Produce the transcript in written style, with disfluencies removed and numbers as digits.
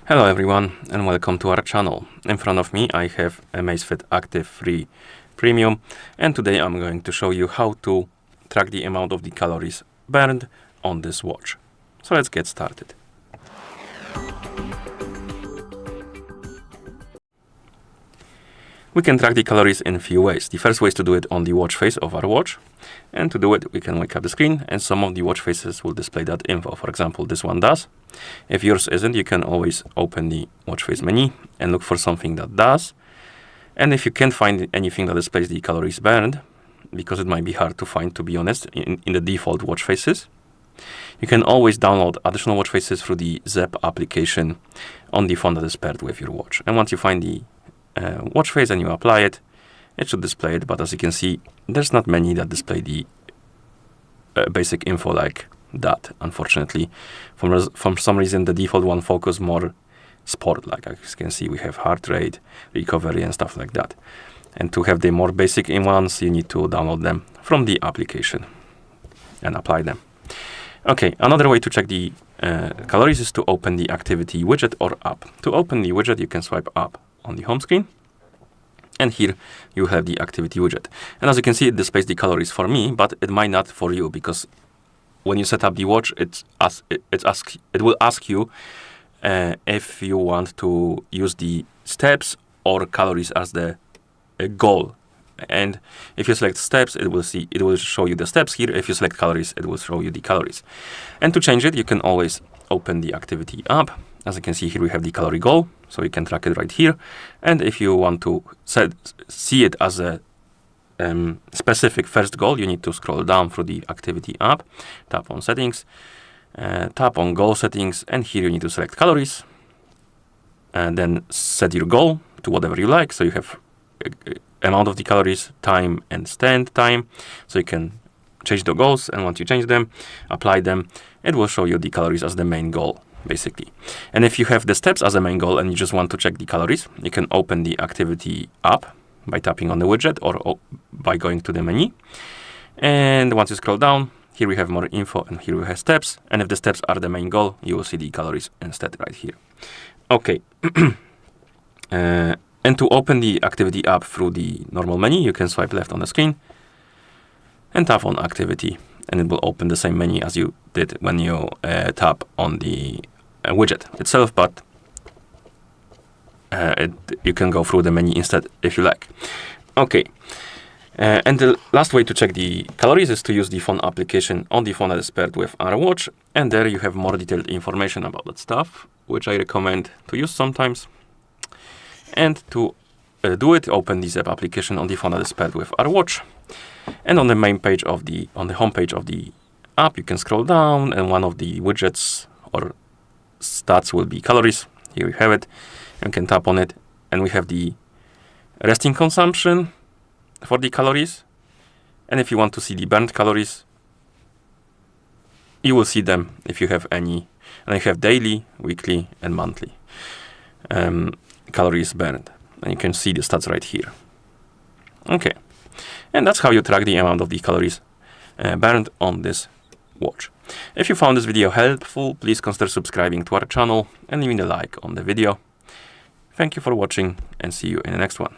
Hello everyone and welcome to our channel. In front of me I have AMAZFIT Active 3 Premium, and today I'm going to show you how to track the amount of the calories burned on this watch. So let's get started. We can track the calories in a few ways. The first way is to do it on the watch face of our watch. And to do it, we can wake up the screen, and some of the watch faces will display that info. For example, this one does. If yours isn't, you can always open the watch face menu and look for something that does. And if you can't find anything that displays the calories burned, because it might be hard to find, to be honest, in the default watch faces, you can always download additional watch faces through the ZEP application on the phone that is paired with your watch. And once you find the watch face and you apply it, it should display it. But as you can see, there's not many that display the basic info like that, unfortunately. From some reason, the default one focus more sport. Like as you can see, we have heart rate, recovery, and stuff like that. And to have the more basic ones, you need to download them from the application and apply them. Okay, another way to check the calories is to open the activity widget or app. To open the widget, you can swipe up on the home screen, and here you have the activity widget. And as you can see, it displays the calories for me, but it might not for you, because when you set up the watch, it will ask you if you want to use the steps or calories as the goal. And if you select steps, it will show you the steps here. If you select calories, it will show you the calories. And to change it, you can always open the activity app. As you can see here, we have the calorie goal, so you can track it right here. And if you want to see it as a specific first goal, you need to scroll down through the activity app, tap on settings, tap on goal settings, and here you need to select calories, and then set your goal to whatever you like. So you have amount of the calories, time, and stand time. So you can change the goals, and once you change them, apply them, it will show you the calories as the main goal, basically. And if you have the steps as a main goal and you just want to check the calories, you can open the activity app by tapping on the widget or by going to the menu. And once you scroll down, here we have more info, and here we have steps. And if the steps are the main goal, you will see the calories instead right here. Okay. And to open the activity app through the normal menu, you can swipe left on the screen and tap on activity, and it will open the same menu as you did when you tap on the widget itself, but you can go through the menu instead if you like. Okay, and the last way to check the calories is to use the phone application on the phone that is paired with our watch, and there you have more detailed information about that stuff, which I recommend to use sometimes. And to do it, open the ZEP application on the phone that is paired with our watch. And on the main page on the home page of the app, you can scroll down, and one of the widgets or stats will be calories. Here we have it. You can tap on it, and we have the resting consumption for the calories. And if you want to see the burned calories, you will see them if you have any. And you have daily, weekly, and monthly calories burned. And you can see the stats right here. Okay. And that's how you track the amount of the calories burned on this watch. If you found this video helpful, please consider subscribing to our channel and leaving a like on the video. Thank you for watching, and see you in the next one.